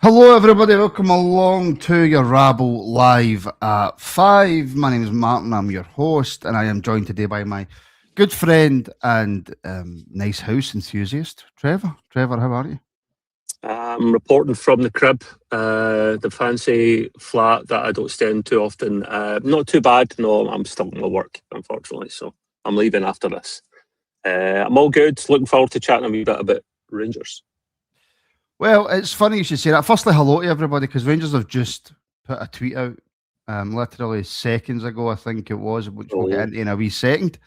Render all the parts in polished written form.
Hello everybody, welcome along to your Rabble Live at 5. My name is Martin, I'm your host, and I am joined today by my good friend and nice house enthusiast, Trevor. Trevor, how are you? I'm reporting from the crib, the fancy flat that I don't stay in too often. Not too bad, no, I'm still in my work, unfortunately, so I'm leaving after this. I'm all good, looking forward to chatting a wee bit about Rangers. Well, it's funny you should say that. Firstly, hello to everybody, because Rangers have just put a tweet out literally seconds ago, I think it was, which we'll get into in a wee second.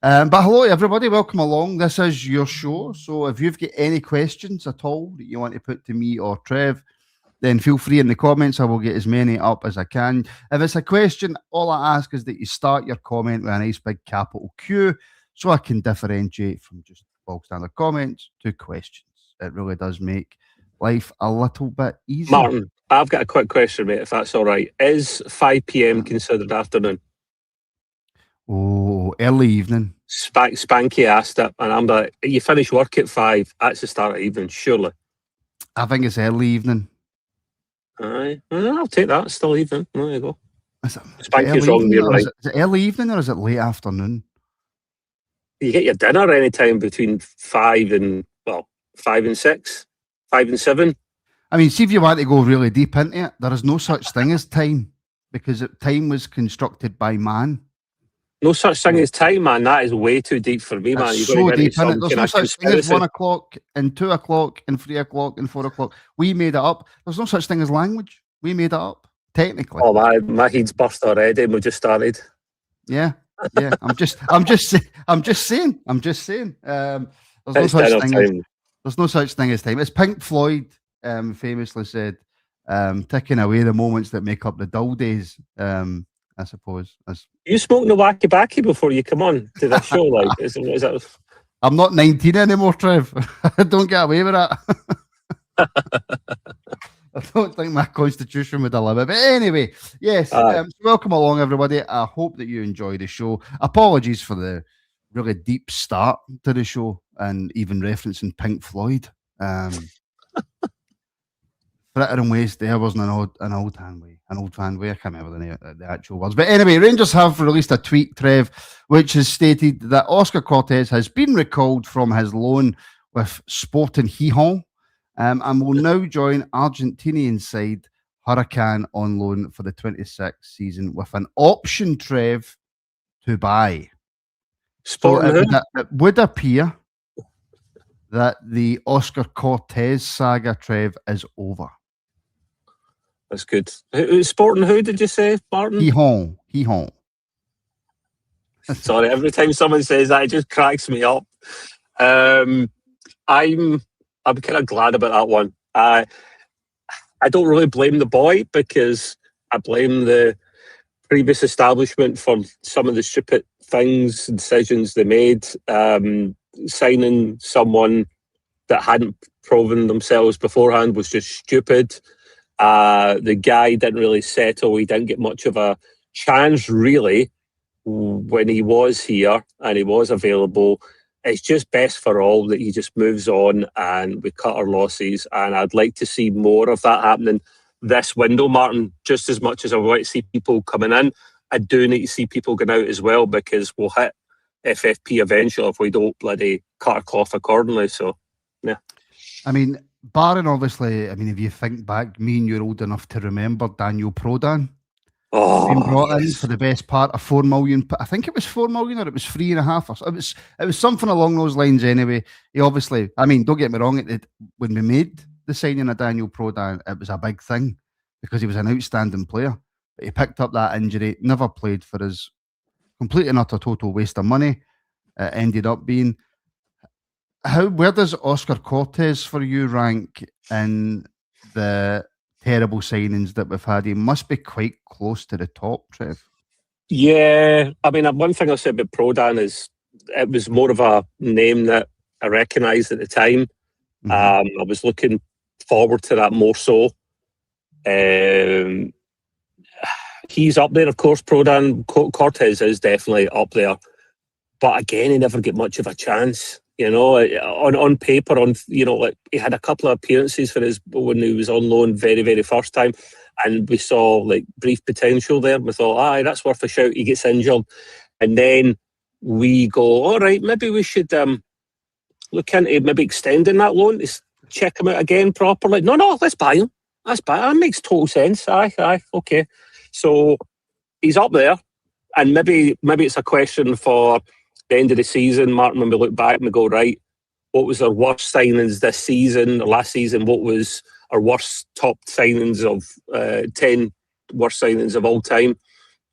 But hello to everybody, welcome along. This is your show, so if you've got any questions at all that you want to put to me or Trev, then feel free in the comments. I will get as many up as I can. If it's a question, all I ask is that you start your comment with a nice big capital Q, so I can differentiate from just bog standard comments to questions. It really does make life a little bit easier. Martin, I've got a quick question, mate, if that's all right. Is 5 p.m. considered afternoon? Oh, early evening. Spanky asked it, and I'm like, you finish work at 5, that's the start of evening, surely. I think it's early evening. Aye, I'll take that, still evening. There you go. Spanky's wrong, you're right. Is it early evening or is it late afternoon? You get your dinner any time between 5 and 6, 5 and 7. I mean, see, if you want to go really deep into it, there is no such thing as time, because time was constructed by man. No such thing as time, man. That is way too deep for me, man. It's so deep, isn't it? There's no such thing as 1 o'clock and 2 o'clock and 3 o'clock and 4 o'clock. We made it up. There's no such thing as language. We made it up, technically. Oh, my head's burst already, and we just started. Yeah. I'm just saying. There's no such thing as time. As Pink Floyd famously said, taking away the moments that make up the dull days, I suppose. You smoked the wacky backy before you come on to this show? Like, is that... I'm not 19 anymore, Trev. I don't get away with that. I don't think my constitution would allow it. But anyway, yes, welcome along, everybody. I hope that you enjoy the show. Apologies for the really deep start to the show and even referencing Pink Floyd. Fritter and waste there wasn't an old hand way. I can't remember the actual words. But anyway, Rangers have released a tweet, Trev, which has stated that Oscar Cortez has been recalled from his loan with Sporting Gijón and will now join Argentinian side Hurricane on loan for the 26 season with an option, Trev, to buy. So it would appear that the Oscar Cortez saga, Trev, is over. That's good. Sporting who did you say, Martin? Gijón. Sorry, every time someone says that, it just cracks me up. I'm kind of glad about that one. I don't really blame the boy, because I blame the previous establishment for some of the stupid things and decisions they made. Signing someone that hadn't proven themselves beforehand was just stupid. The guy didn't really settle. He didn't get much of a chance, really, when he was here and he was available. It's just best for all that he just moves on and we cut our losses. And I'd like to see more of that happening this window, Martin, just as much as I want to see people coming in. I do need to see people going out as well, because we'll hit FFP eventually if we don't bloody cut our cloth accordingly. So, yeah. I mean, barring obviously, if you think back, me and you're old enough to remember Daniel Prodan being brought in for the best part of 4 million. I think it was 4 million or it was 3.5. Or it was something along those lines anyway. He obviously, don't get me wrong, when we made the signing of Daniel Prodan, it was a big thing because he was an outstanding player. But he picked up that injury, never played for us. Complete and utter total waste of money. It ended up being. Where does Oscar Cortez for you rank in the terrible signings that we've had? He must be quite close to the top, Trev. Yeah, one thing I'll say about Prodan is it was more of a name that I recognised at the time. I was looking forward to that more so. He's up there, of course. Prodan, Cortez is definitely up there. But again, he never get much of a chance. You know, on paper, like he had a couple of appearances for his when he was on loan very, very first time, and we saw like brief potential there. We thought, aye, that's worth a shout. He gets injured, and then we go, all right, maybe we should look into maybe extending that loan to check him out again properly. No, let's buy him. That makes total sense. Aye, okay. So he's up there, and maybe it's a question for the end of the season, Martin, when we look back and we go, right, what was our worst signings this season or last season? What was our worst top signings of 10 worst signings of all time?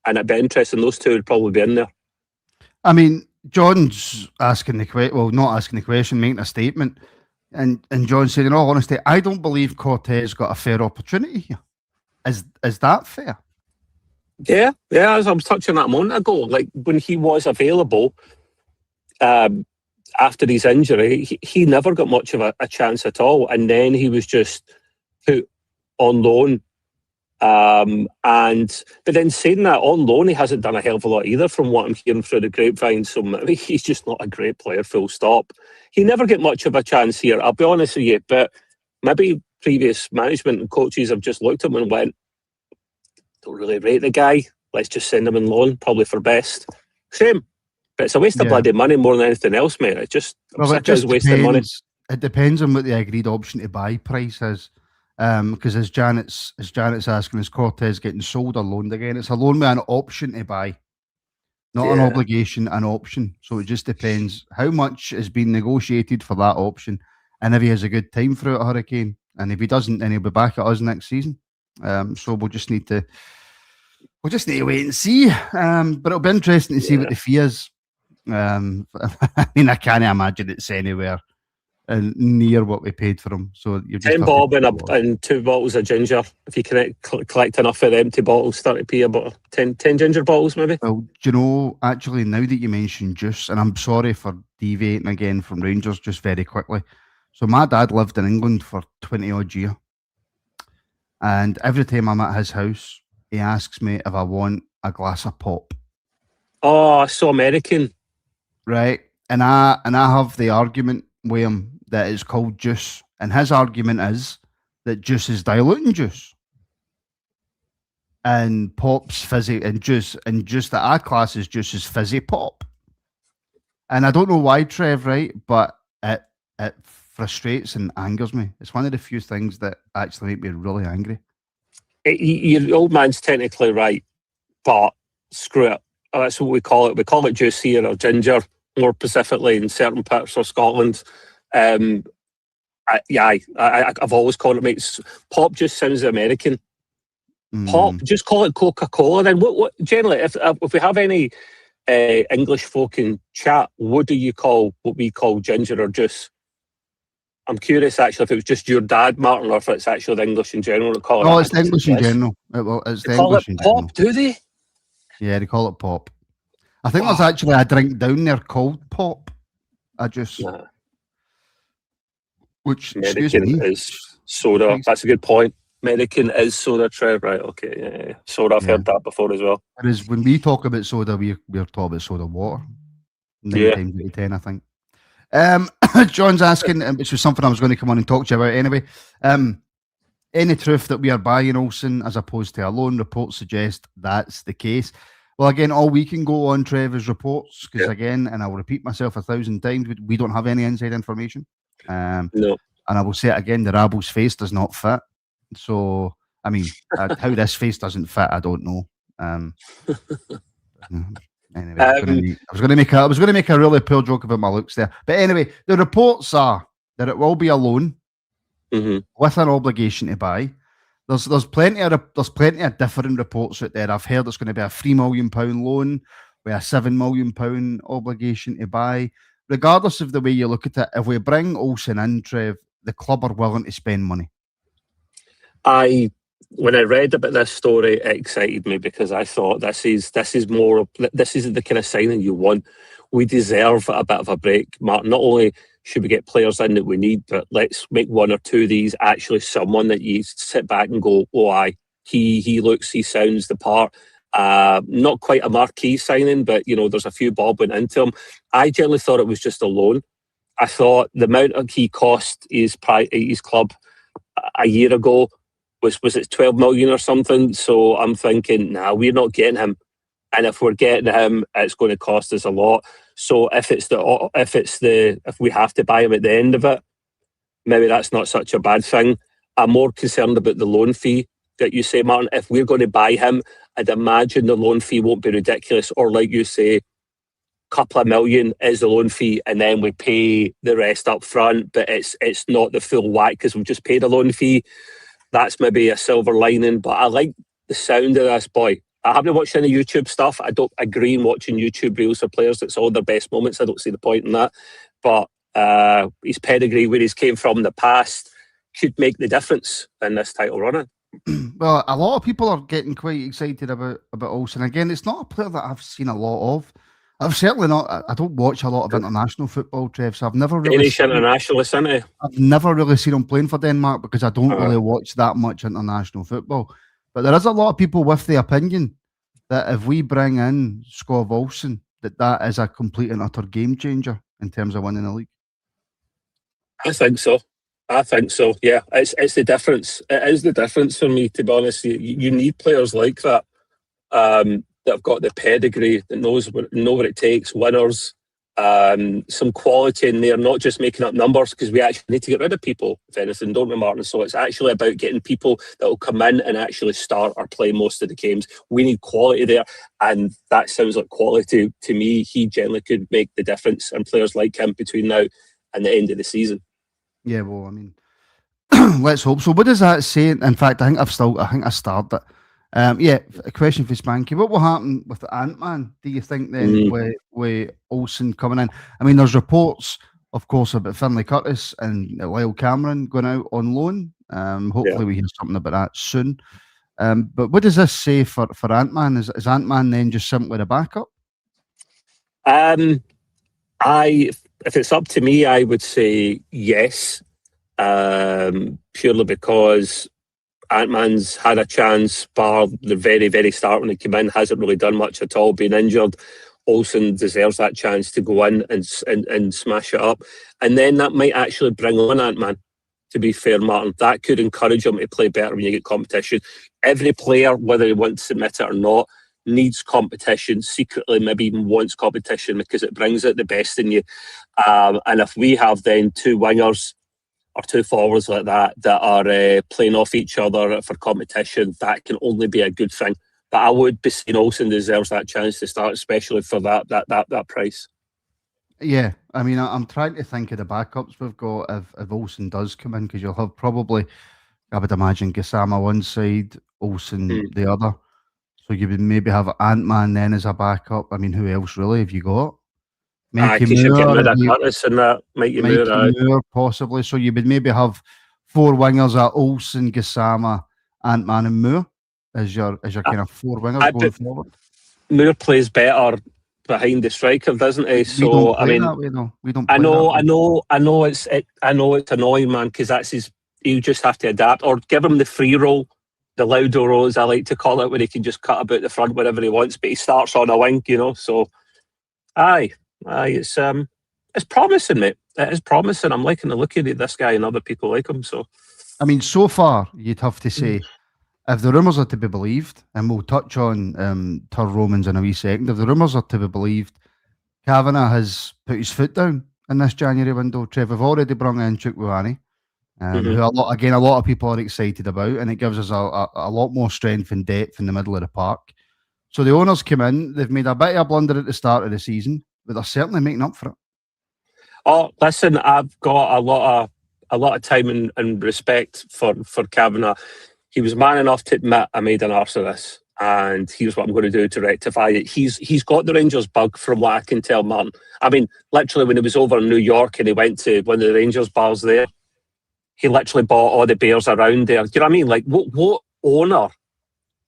And it'd be interesting. Those two would probably be in there. I mean, John's asking the question, well, not asking the question, making a statement. And John said, in all honesty, I don't believe Cortez got a fair opportunity here. Is that fair? Yeah, as I was touching that a moment ago, like when he was available, after his injury, he never got much of a chance at all, and then he was just put on loan. But then saying that, on loan, he hasn't done a hell of a lot either, from what I'm hearing through the grapevine. So maybe he's just not a great player. Full stop. He never get much of a chance here. I'll be honest with you, but maybe previous management and coaches have just looked at him and went, "Don't really rate the guy. Let's just send him on loan, probably for best." Shame. But it's a waste of bloody money more than anything else, mate. It just wasting money. It depends on what the agreed option to buy price is. Because as Janet's asking, is Cortez getting sold or loaned again? It's a loan with an option to buy, not an obligation, an option. So it just depends how much is being negotiated for that option, and if he has a good time for it at Hurricane, and if he doesn't, then he'll be back at us next season. So we'll just need to wait and see. But it'll be interesting to see what the fee is. I mean, I can't imagine it's anywhere near what we paid for him. So you're just 10 bob and 2 bottles of ginger. If you can collect enough of the empty bottles, 30p a bottle. 10 ginger bottles, maybe. Well, do you know, actually, now that you mentioned juice, and I'm sorry for deviating again from Rangers, just very quickly. So my dad lived in England for 20 odd years, and every time I'm at his house, he asks me if I want a glass of pop. Oh, so American. Right. And I have the argument with him that it's called juice. And his argument is that juice is diluting juice. And pop's fizzy, and juice that I class as juice is fizzy pop. And I don't know why, Trev, right? But it frustrates and angers me. It's one of the few things that actually make me really angry. Your old man's technically right, but screw it. That's what we call it. We call it juice here, or ginger, more specifically in certain parts of Scotland. I've always called it, mate. Pop just sounds American. Pop, just call it Coca-Cola. Then what? Generally, if we have any English folk in chat, what do you call what we call ginger or juice? I'm curious, actually, if it was just your dad, Martin, or if it's actually the English in general. No, it's the English in general. It's the English in general. Pop, do they? Yeah, they call it pop. I think there's actually a drink down there called pop. Which, American is soda. That's a good point. American is soda, Trev. Right, okay. Yeah. Soda, I've heard that before as well. Whereas when we talk about soda, we're talking about soda water. 9 times out of 10, I think. John's asking, which was something I was going to come on and talk to you about anyway. Any truth that we are buying Olsen as opposed to a loan? Reports suggest that's the case. Well, again, all we can go on, Trev, is reports, because again, and I'll repeat myself 1,000 times, we don't have any inside information. No. And I will say it again, the Rabble's face does not fit. So, I mean, how this face doesn't fit, I don't know. Anyway, I was going to make a really poor joke about my looks there. But anyway, the reports are that it will be a loan with an obligation to buy. There's plenty of different reports out there. I've heard it's going to be a £3 million loan with a £7 million obligation to buy. Regardless of the way you look at it, if we bring Olsen in, Trev, the club are willing to spend money. When I read about this story, it excited me because I thought this is the kind of signing you want. We deserve a bit of a break, Martin. Not only should we get players in that we need, but let's make one or two of these actually someone that you sit back and go, oh, he sounds the part. Not quite a marquee signing, but there's a few bob went into him. I generally thought it was just a loan. I thought the amount he cost his club a year ago was it 12 million or something. So I'm thinking, nah, we're not getting him. And if we're getting him, it's going to cost us a lot. So if we have to buy him at the end of it, maybe that's not such a bad thing. I'm more concerned about the loan fee that you say, Martin. If we're going to buy him, I'd imagine the loan fee won't be ridiculous, or like you say, couple of million is the loan fee, and then we pay the rest up front. But it's not the full whack because we've just paid a loan fee. That's maybe a silver lining. But I like the sound of this boy. I haven't watched any YouTube stuff. I don't agree in watching YouTube reels of players. It's all their best moments. I don't see the point in that. But his pedigree, where he's came from in the past, could make the difference in this title running. Well, a lot of people are getting quite excited about Olsen. Again, it's not a player that I've seen a lot of. I've certainly not. I don't watch a lot of international football, Trev. So I've never really Danish internationalist, isn't he? I've never really seen him playing for Denmark because I don't really watch that much international football. But there is a lot of people with the opinion that if we bring in Skov Olsen, that is a complete and utter game changer in terms of winning the league. I think so. Yeah, it's the difference. It is the difference for me, to be honest. You need players like that that have got the pedigree, that know what it takes, winners, some quality in there, not just making up numbers, because we actually need to get rid of people, if anything, don't we, Martin? So it's actually about getting people that will come in and actually start or play most of the games. We need quality there, and that sounds like quality to me. He generally could make the difference, and players like him between now and the end of the season. Yeah, well, I mean, let's hope so. What does that say? In fact, I think I started it. Yeah, a question for Spanky. What will happen with the Ant-Man, do you think, then, with Olsen coming in? I mean, there's reports, of course, about Finlay Curtis and Lyle Cameron going out on loan. Hopefully we hear something about that soon. But what does this say for Ant-Man? Is Ant-Man then just simply the backup? If it's up to me, I would say yes, purely because Ant-Man's had a chance, bar the very, very start when he came in, hasn't really done much at all, being injured. Olsen deserves that chance to go in and smash it up. And then that might actually bring on Ant-Man, to be fair, Martin. That could encourage him to play better when you get competition. Every player, whether he wants to admit it or not, needs competition, secretly maybe even wants competition, because it brings out the best in you. And if we have then two wingers or two forwards like that are playing off each other for competition, that can only be a good thing. But I would be saying Olsen deserves that chance to start, especially for that price. Yeah, I mean, I'm trying to think of the backups we've got if Olsen does come in, because you'll have probably, I would imagine, Gassama one side, Olsen the other. So you would maybe have Ant-Man then as a backup. I mean, who else really have you got? Mikey Moore, possibly. So you would maybe have four wingers at Olsen, Gassama, Ant-Man and Moore as your kind of four wingers going forward. Moore plays better behind the striker, doesn't he? So I mean, that way, no. We don't. I know it's annoying, man, because that's his. You just have to adapt or give him the free roll. The Laudo roll, as I like to call it, where he can just cut about the front wherever he wants, but he starts on a wing, So, it's promising, mate. It is promising. I'm liking the look at this guy, and other people like him. So, I mean, so far you'd have to say, if the rumours are to be believed, and we'll touch on Tur Romans in a wee second. If the rumours are to be believed, Kavanagh has put his foot down in this January window. Trev, we've already brought in Chukwueze. Who a lot of people are excited about, and it gives us a lot more strength and depth in the middle of the park. So the owners come in, they've made a bit of a blunder at the start of the season, but they're certainly making up for it. Oh, listen, I've got a lot of time and respect for Kavanagh. He was man enough to admit I made an arse of this, and here's what I'm going to do to rectify it. He's got the Rangers bug, from what I can tell, Martin. I mean, literally, when he was over in New York and he went to one of the Rangers bars there, he literally bought all the beers around there. Do you know what I mean? Like, what owner?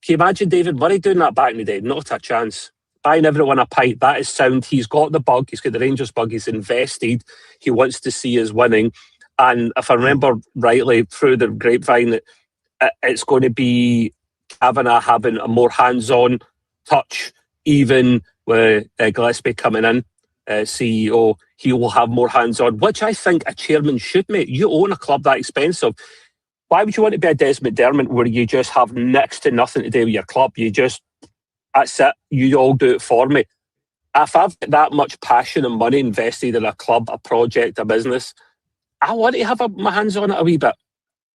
Can you imagine David Murray doing that back in the day? Not a chance. Buying everyone a pint, that is sound. He's got the bug. He's got the Rangers bug. He's invested. He wants to see us winning. And if I remember rightly through the grapevine, that it's going to be Kavanagh having a more hands-on touch, even with Gillespie coming in. CEO, he will have more hands-on, which I think a chairman should, mate. You own a club that expensive. Why would you want to be a Des McDermott where you just have next to nothing to do with your club? That's it. You all do it for me. If I've got that much passion and money invested in a club, a project, a business, I want to have my hands on it a wee bit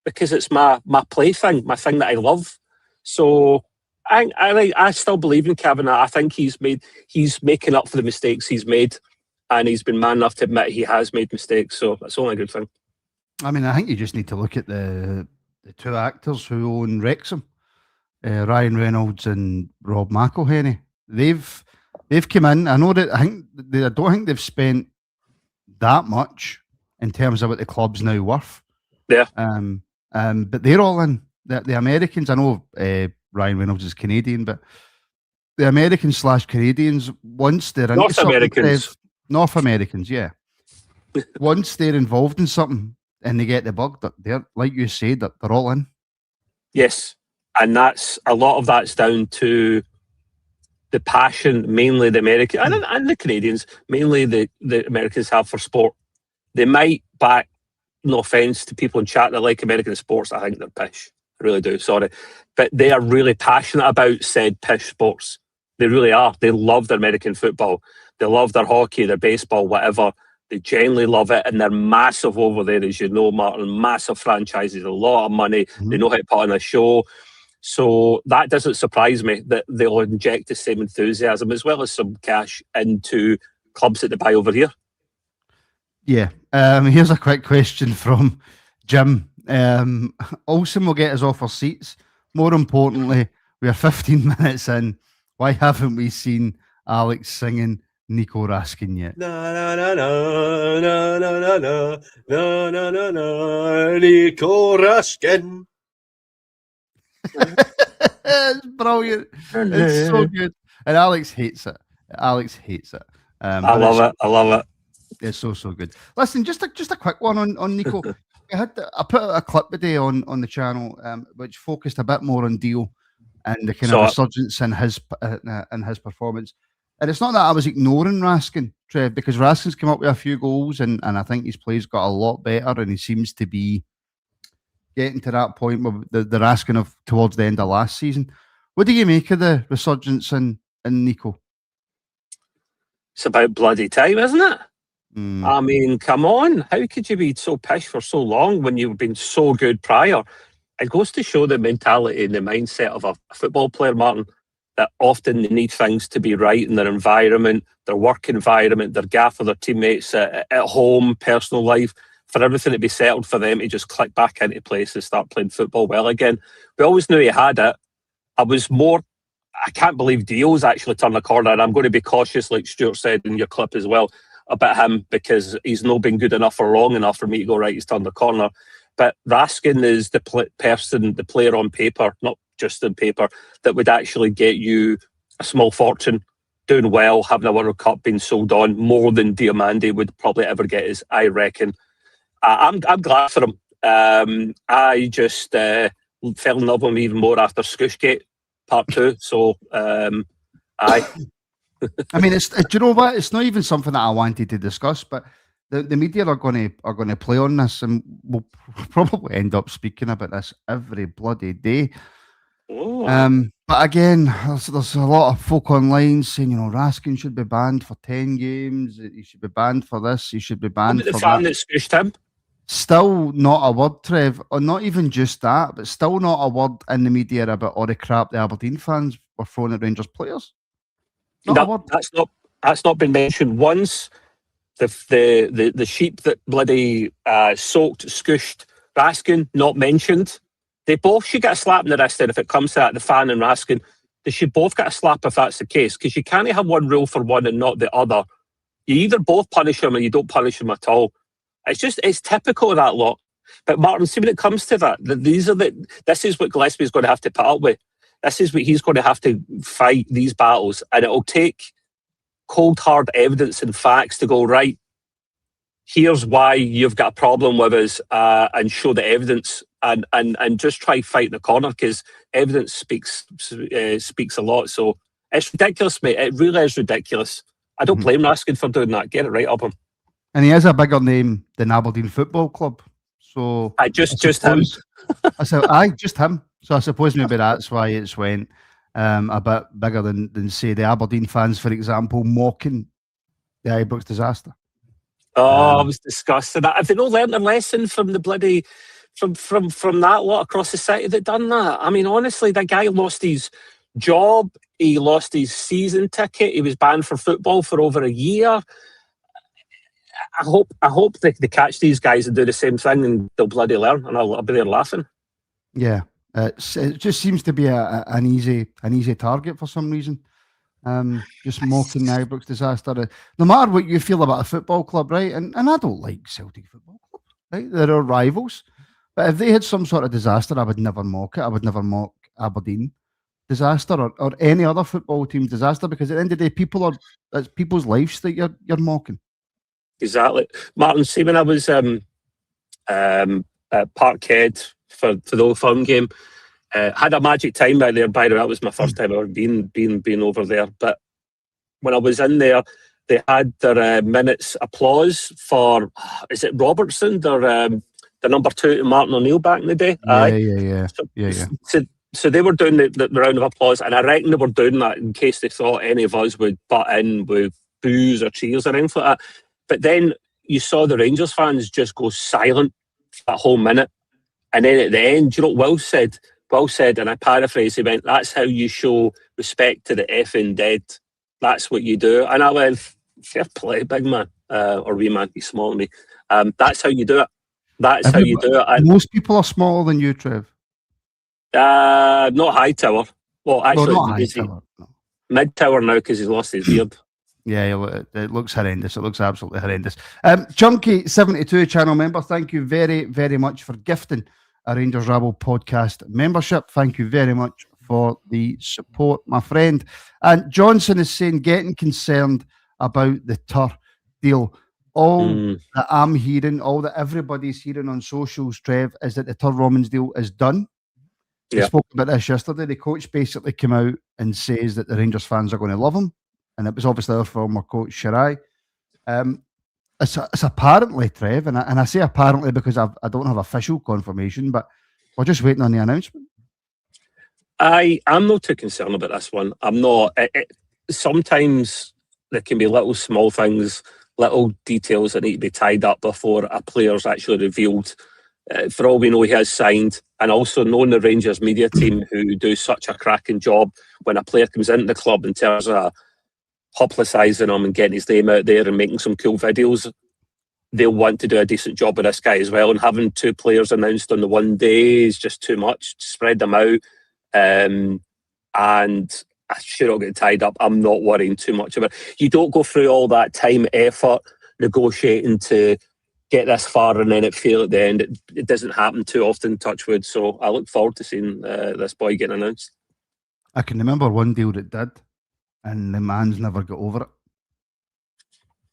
because it's my plaything, my thing that I love. So I still believe in Kevin. I think he's making up for the mistakes he's made, and he's been man enough to admit he has made mistakes. So that's only a good thing. I mean, I think you just need to look at the two actors who own Wrexham, Ryan Reynolds and Rob McElhenney. They've come in. I know that I don't think they've spent that much in terms of what the club's now worth. Yeah. But they're all in. The Americans. I know Ryan Reynolds is Canadian, but the Americans/Canadians, once they're into North Americans, yeah. Once they're involved in something and they get the bug, they're, like you said, that they're all in. Yes, and a lot of that's down to the passion, mainly the Americans and the Canadians, mainly the Americans have for sport. They might back, no offence to people in chat that like American sports, I think they're pish. I really do, sorry. But they are really passionate about said pish sports. They really are. They love their American football. They love their hockey, their baseball, whatever. They genuinely love it, and they're massive over there, as you know, Martin. Massive franchises, a lot of money. Mm-hmm. They know how to put on a show. So that doesn't surprise me that they'll inject the same enthusiasm as well as some cash into clubs that they buy over here. Yeah. Here's a quick question from Jim. Olsen will get us off our seats. More importantly, we are 15 minutes in. Why haven't we seen Alex singing Nico Raskin yet? Na na na na na na na na na na na na Nico Raskin. It's brilliant. It's so good. And Alex hates it. I love it. It's so good. Listen, just a quick one on Nico. I put a clip today on the channel, which focused a bit more on Dio and the kind of resurgence in his performance. And it's not that I was ignoring Raskin, Trev, because Raskin's come up with a few goals, and I think his play's got a lot better, and he seems to be getting to that point where the Raskin of towards the end of last season. What do you make of the resurgence in Nico? It's about bloody time, isn't it? I mean, come on. How could you be so pish for so long when you've been so good prior? It goes to show the mentality and the mindset of a football player, Martin, that often they need things to be right in their environment, their work environment, their gaffer, their teammates at home, personal life, for everything to be settled for them to just click back into place and start playing football well again. We always knew he had it. I can't believe Dio's actually turned the corner, and I'm going to be cautious, like Stuart said in your clip as well, about him, because he's not been good enough or long enough for me to go, right, he's turned the corner. But Raskin is the player on paper, not just on paper, that would actually get you a small fortune, doing well, having a World Cup, being sold on, more than Diomande would probably ever get us, I reckon. I'm glad for him. I just fell in love with him even more after Skushgate Part 2. So, I mean, do you know what? It's not even something that I wanted to discuss, but the media are going to play on this, and we'll probably end up speaking about this every bloody day. But again, there's a lot of folk online saying, Raskin should be banned for 10 games. He should be banned for this. He should be banned for that. The fan that squished him. Still not a word, Trev, or not even just that, but still not a word in the media about all the crap the Aberdeen fans were throwing at Rangers players. That's not been mentioned once. The sheep that bloody soaked, scooshed Raskin, not mentioned. They both should get a slap in the wrist. And if it comes to that, the fan and Raskin, they should both get a slap if that's the case, because you can't have one rule for one and not the other. You either both punish them or you don't punish them at all. It's typical of that lot. But Martin, see, when it comes to that, this is what Gillespie is going to have to put up with. This is what he's going to have to fight, these battles, and it'll take cold, hard evidence and facts to go, right, here's why you've got a problem with us, and show the evidence, and just try fight in the corner, because evidence speaks a lot. So it's ridiculous, mate. It really is ridiculous. I don't blame Raskin for doing that. Get it right up him. And he is a bigger name than Aberdeen Football Club. So just him. I said, just him. So I suppose maybe that's why it's went a bit bigger than say the Aberdeen fans, for example, mocking the Ibrox disaster. Oh, I was disgusted. Have they not learned a lesson from the bloody from that lot across the city that done that? I mean, honestly, that guy lost his job. He lost his season ticket. He was banned from football for over a year. I hope they catch these guys and do the same thing, and they'll bloody learn. And I'll be there laughing. Yeah, it just seems to be an easy target for some reason. Just mocking the Ibrox disaster. No matter what you feel about a football club, right? And I don't like Celtic Football Club, right? They're our rivals. But if they had some sort of disaster, I would never mock it. I would never mock Aberdeen disaster or any other football team disaster, because at the end of the day, it's people's lives that you're mocking. Exactly. Martin, see, when I was at Parkhead for the Old Firm game, had a magic time by there. By the way, that was my first time ever being over there. But when I was in there, they had their minutes applause for, is it Robertson, their number 2 to Martin O'Neill back in the day? Yeah. So they were doing the round of applause, and I reckon they were doing that in case they thought any of us would butt in with boos or cheers or anything like that. But then you saw the Rangers fans just go silent for that whole minute. And then at the end, you know what Will said? Will said, and I paraphrase, he went, "That's how you show respect to the effing dead. That's what you do." And I went, "Fair play, big man." Or wee man, he's smaller than me. That's how you do it. That's how you do it. And most people are smaller than you, Trev. Not Hightower. Well, actually, not Hightower. No. Mid-tower now because he's lost his beard. Yeah, it looks horrendous. It looks absolutely horrendous. Chunky72 channel member, thank you very, very much for gifting a Rangers Rabble podcast membership. Thank you very much for the support, my friend. And Johnson is saying, getting concerned about the Tur deal. All that I'm hearing, all that everybody's hearing on socials, Trev, is that the Tur Romans deal is done. We spoke about this yesterday. The coach basically came out and says that the Rangers fans are going to love him. And it was obviously our former coach, Shirai. It's apparently, Trev, and I say apparently because I don't have official confirmation, but we're just waiting on the announcement. I'm not too concerned about this one. I'm not. Sometimes there can be little small things, little details that need to be tied up before a player's actually revealed. For all we know, he has signed. And also knowing the Rangers media team, who do such a cracking job when a player comes into the club in terms of publicising him and getting his name out there and making some cool videos, they'll want to do a decent job with this guy as well. And having 2 players announced on the one day is just too much. Spread them out. And I should not get tied up. I'm not worrying too much about it. You don't go through all that time, effort, negotiating to get this far and then it fail at the end. It doesn't happen too often, touch wood. So I look forward to seeing this boy getting announced. I can remember one deal that did, and the man's never got over it.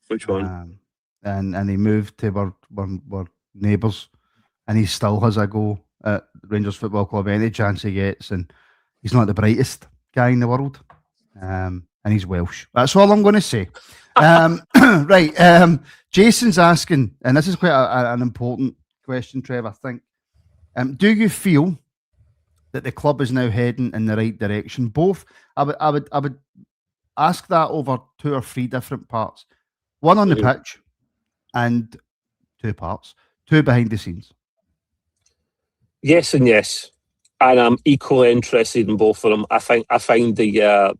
Which one? And he moved to our neighbours, and he still has a go at Rangers Football Club any chance he gets, and he's not the brightest guy in the world, and he's Welsh. That's all I'm going to say. Right, Jason's asking, and this is quite an important question, Trev, I think. Do you feel that the club is now heading in the right direction? Both, I would ask that over 2 or 3 different parts. One on the pitch, and 2 parts. 2 behind the scenes. Yes and yes, and I'm equally interested in both of them. I find the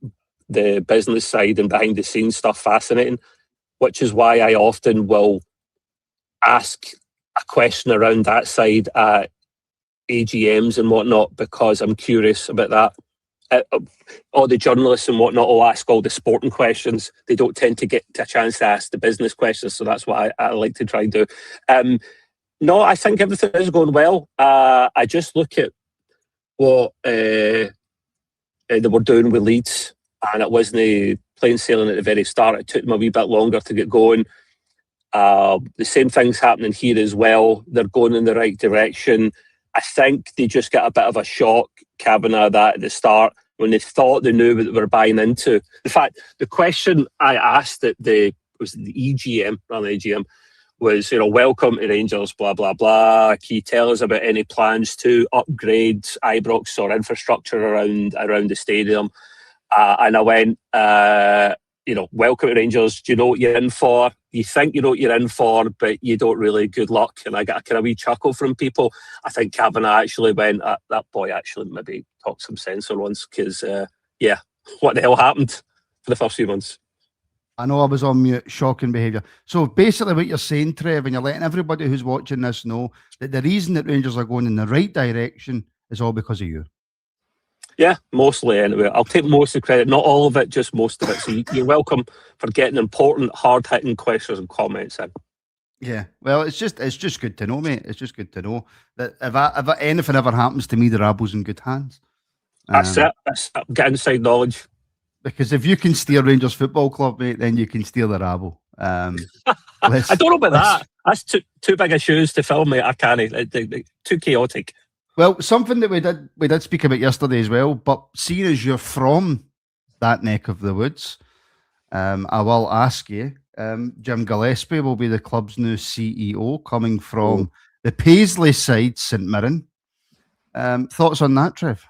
business side and behind the scenes stuff fascinating, which is why I often will ask a question around that side at AGMs and whatnot, because I'm curious about that. All the journalists and whatnot will ask all the sporting questions. They don't tend to get a chance to ask the business questions, so that's what I like to try and do. No, I think everything is going well. I just look at what they were doing with Leeds, and it wasn't plain sailing at the very start. It took them a wee bit longer to get going. The same thing's happening here as well. They're going in the right direction. I think they just got a bit of a shock, Kavanagh, that at the start. when they thought they knew what they were buying into. In fact, the question I asked at the EGM, rather than AGM, was, welcome to Rangers, blah, blah, blah. Can you tell us about any plans to upgrade Ibrox or infrastructure around the stadium? And I went, welcome to Rangers. Do you know what you're in for? You think you know what you're in for, but you don't really. Good luck. And I got a kind of wee chuckle from people. I think Kavanagh actually went, that boy actually maybe talked some sense once, because, what the hell happened for the first few months? I know I was on mute. Shocking behaviour. So basically what you're saying, Trev, and you're letting everybody who's watching this know that the reason that Rangers are going in the right direction is all because of you. Yeah, mostly anyway. I'll take most of the credit, not all of it, just most of it. So you're welcome for getting important, hard-hitting questions and comments in. Yeah, well, it's just good to know, mate. It's just good to know that if anything ever happens to me, the Rabble's in good hands. That's it. Get inside knowledge. Because if you can steer Rangers Football Club, mate, then you can steer the Rabble. I don't know about that. That's too big of shoes to fill, mate. I can't. Too chaotic. Well, something that we did speak about yesterday as well, but seeing as you're from that neck of the woods, I will ask you, Jim Gillespie will be the club's new CEO, coming from the Paisley side, St Mirren. Thoughts on that, Trev?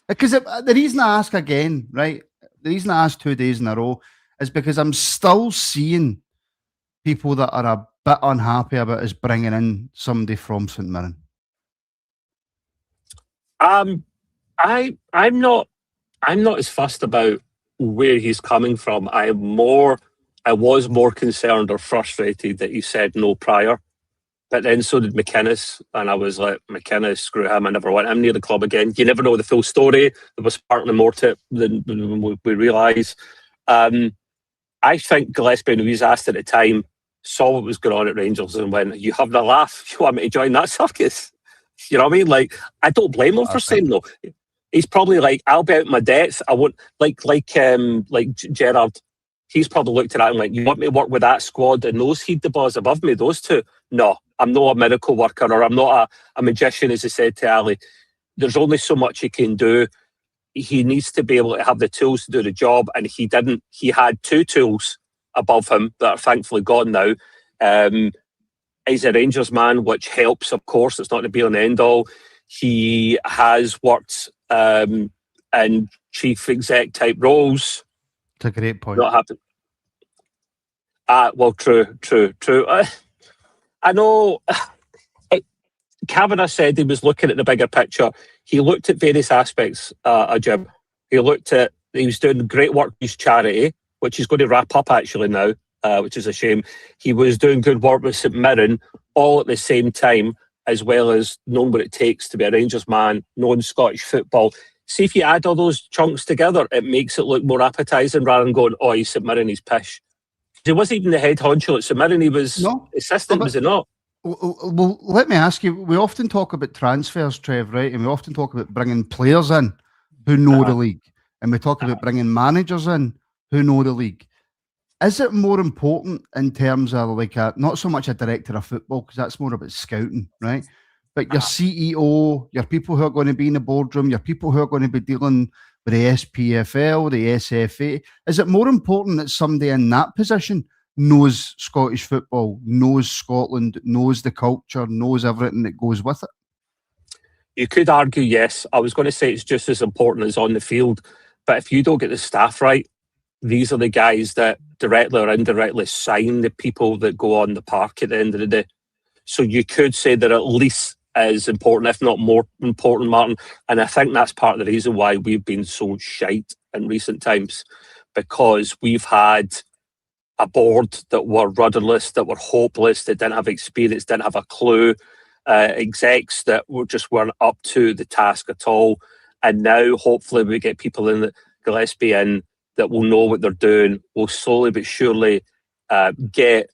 Because the reason I ask again, right, the reason I ask 2 days in a row is because I'm still seeing people that are a bit unhappy about us bringing in somebody from St Mirren. I'm not as fussed about where he's coming from. I was more concerned or frustrated that he said no prior. But then so did McInnes, and I was like, McInnes, screw him, I never want him near the club again. You never know the full story. There was partly more to it than we realise. I think Gillespie, when he was asked at the time, saw what was going on at Rangers and went, you having a laugh? You want me to join that circus? You know what I mean? Like, I don't blame him for saying no. He's probably like, I'll be out my depth. I won't, like Gerrard. He's probably looked at that and went, you want me to work with that squad and those heed the balls above me, those two? No, I'm not a miracle worker, or I'm not a magician, as he said to Ali. There's only so much he can do. He needs to be able to have the tools to do the job, and he didn't. He had two tools above him that are thankfully gone now. He's a Rangers man, which helps, of course. It's not the be all and end all. He has worked in chief exec type roles. It's a great point. Not happen. Well, true. I know Kavanagh said he was looking at the bigger picture. He looked at various aspects of Jim. He was doing great work with his charity, which he's going to wrap up actually now, which is a shame. He was doing good work with St Mirren all at the same time, as well as knowing what it takes to be a Rangers man, knowing Scottish football. See, if you add all those chunks together, it makes it look more appetising rather than going, he's St Mirren, he's pish. He wasn't even the head honcho at St Mirren. He was assistant, was he not? Well, let me ask you, we often talk about transfers, Trev, right? And we often talk about bringing players in who know the league. And we talk about bringing managers in who know the league. Is it more important in terms of not so much a director of football, because that's more about scouting, right? But your CEO, your people who are going to be in the boardroom, your people who are going to be dealing with the SPFL, the SFA. Is it more important that somebody in that position knows Scottish football, knows Scotland, knows the culture, knows everything that goes with it? You could argue, yes. I was going to say it's just as important as on the field. But if you don't get the staff right, these are the guys that directly or indirectly sign the people that go on the park at the end of the day. So you could say they're at least as important, if not more important, Martin. And I think that's part of the reason why we've been so shite in recent times, because we've had a board that were rudderless, that were hopeless, that didn't have experience, didn't have a clue, execs that weren't up to the task at all. And now, hopefully, we get people in Gillespie in that will know what they're doing, will slowly but surely get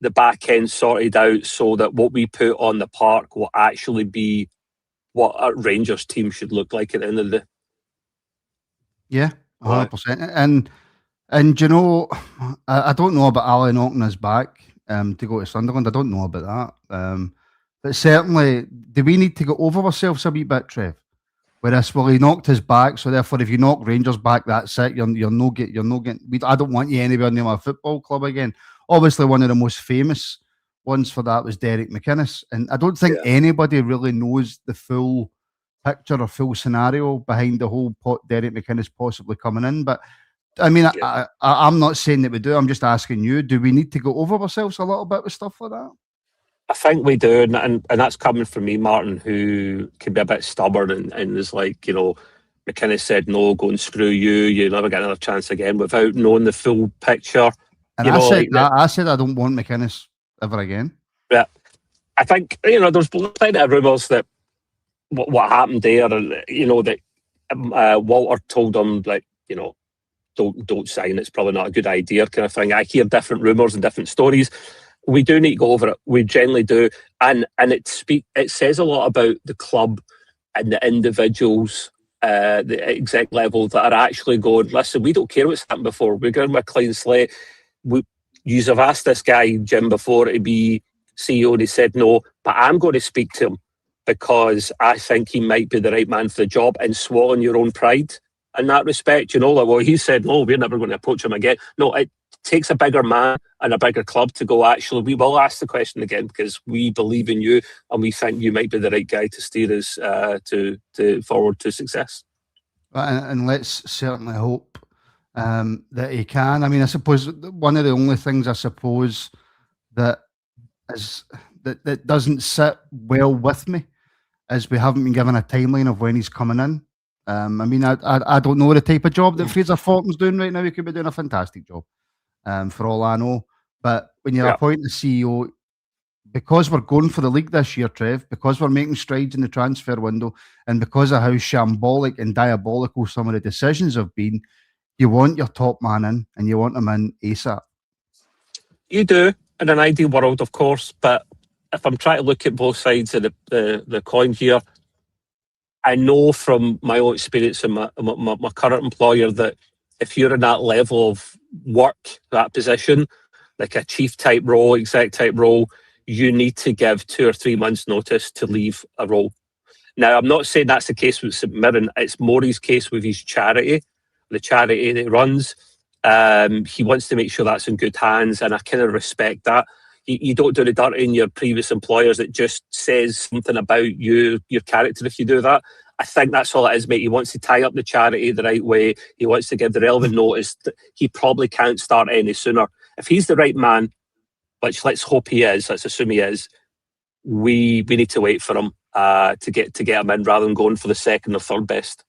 the back end sorted out so that what we put on the park will actually be what a Rangers team should look like at the end of the day. Yeah, 100%. And you know, I don't know about Ali knocking us back to go to Sunderland. I don't know about that. But certainly, do we need to go over ourselves a wee bit, Trev? Whereas, well, he knocked his back, so therefore, if you knock Rangers back, that's it. You're no getting. I don't want you anywhere near my football club again. Obviously, one of the most famous ones for that was Derek McInnes, and I don't think anybody really knows the full picture or full scenario behind the whole Derek McInnes possibly coming in. But I mean, I'm not saying that we do. I'm just asking you: do we need to go over ourselves a little bit with stuff like that? I think we do, and that's coming from me, Martin, who can be a bit stubborn and is like, McInnes said, no, go and screw you, you'll never get another chance again, without knowing the full picture. And I said I don't want McInnes ever again. Yeah. I think, there's plenty of rumours that what happened there, and, that Walter told him, like, don't sign, it's probably not a good idea kind of thing. I hear different rumours and different stories. We do need to go over it. We generally do, and it says a lot about the club and the individuals, the exec level that are actually going, listen, we don't care what's happened before. We're going with a clean slate. You have asked this guy Jim before to be CEO, and he said no, but I'm going to speak to him because I think he might be the right man for the job, and swallow your own pride in that respect. He said no, we're never going to approach him again. No, it takes a bigger man and a bigger club to go, actually, we will ask the question again because we believe in you and we think you might be the right guy to steer us to forward to success. And let's certainly hope that he can. I mean, I suppose one of the only things that doesn't sit well with me is we haven't been given a timeline of when he's coming in. I mean, I don't know the type of job that Fraser Fortin's doing right now. He could be doing a fantastic job. For all I know. But when you're appointing a CEO, because we're going for the league this year, Trev, because we're making strides in the transfer window, and because of how shambolic and diabolical some of the decisions have been, you want your top man in, and you want him in ASAP. You do, in an ideal world, of course, but if I'm trying to look at both sides of the coin here, I know from my own experience in my current employer that if you're in that level of work, that position, like a chief type role, exec type role, you need to give 2 or 3 months notice to leave a role. Now, I'm not saying that's the case with St Mirren. It's more his case with his charity, the charity that he runs. He wants to make sure that's in good hands, and I kind of respect that. You don't do the dirt in your previous employers. It just says something about you, your character, if you do that. I think that's all it is, mate. He wants to tie up the charity the right way. He wants to give the relevant notice. He probably can't start any sooner. If he's the right man, which let's hope he is, let's assume he is, we need to wait for him to get him in rather than going for the second or third best.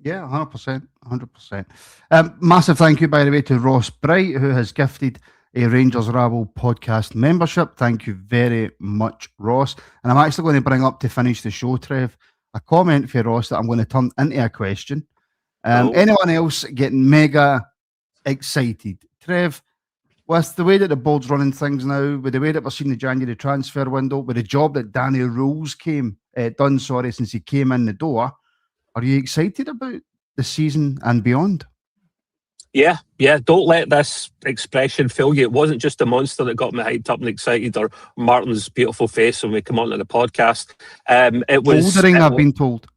Yeah, 100%. 100%. Massive thank you, by the way, to Ross Bright, who has gifted a Rangers Rabble podcast membership. Thank you very much, Ross. And I'm actually going to bring up to finish the show, Trev, a comment for Ross that I'm going to turn into a question. Anyone else getting mega excited? Trev, with the way that the board's running things now, with the way that we're seeing the January transfer window, with the job that Danny Rules done since he came in the door, are you excited about the season and beyond? Yeah. Don't let this expression fool you. It wasn't just a monster that got me hyped up and excited, or Martin's beautiful face when we come on to the podcast. It was bouldering, I've been told.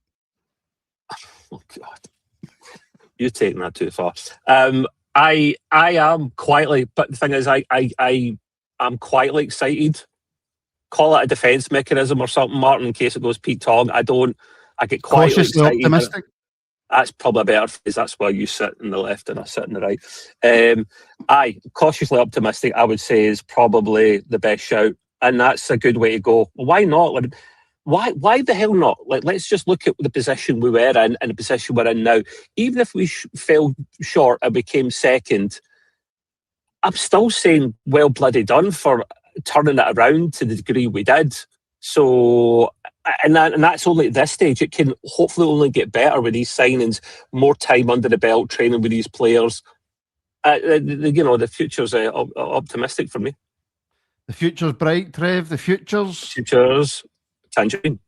Oh God, you're taking that too far. I am quietly, but the thing is, I'm quietly excited. Call it a defence mechanism or something, Martin, in case it goes Pete Tong. I get quietly cautiously excited. Optimistic. That's probably a better phrase. That's why you sit on the left and I sit on the right. Cautiously optimistic, I would say, is probably the best shout, and that's a good way to go. Well, why not? Like, why the hell not? Like, let's just look at the position we were in and the position we're in now. Even if we fell short and became second, I'm still saying well bloody done for turning it around to the degree we did. So, and that's only at this stage. It can hopefully only get better with these signings, more time under the belt, training with these players. The future's optimistic for me. The future's bright, Trev. The future's tangerine.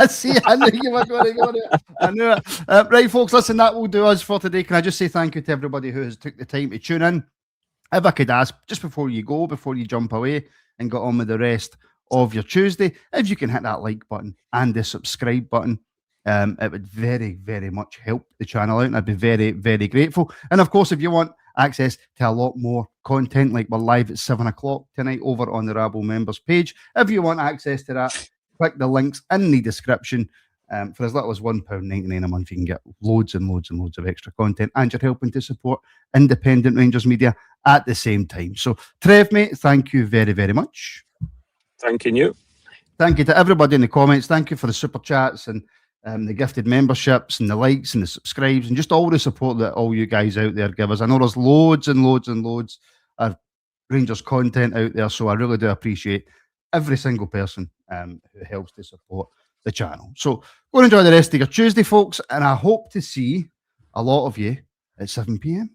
See, I knew you were going to go there. I knew it. Right, folks, listen, that will do us for today. Can I just say thank you to everybody who has took the time to tune in? If I could ask, just before you jump away and get on with the rest of your Tuesday, if you can hit that like button and the subscribe button, It would very, very much help the channel out, and I'd be very, very grateful. And of course, if you want access to a lot more content, like we're live at 7 o'clock tonight over on the Rabble members page, if you want access to that, click the links in the description. For as little as £1.99 a month, you can get loads and loads and loads of extra content, and you're helping to support independent Rangers media at the same time. So, Trev, mate, thank you very, very much. Thanking you. Thank you to everybody in the comments. Thank you for the super chats and the gifted memberships and the likes and the subscribes and just all the support that all you guys out there give us. I know there's loads and loads and loads of Rangers content out there, so I really do appreciate every single person who helps to support the channel. So go and enjoy the rest of your Tuesday, folks, and I hope to see a lot of you at 7 p.m.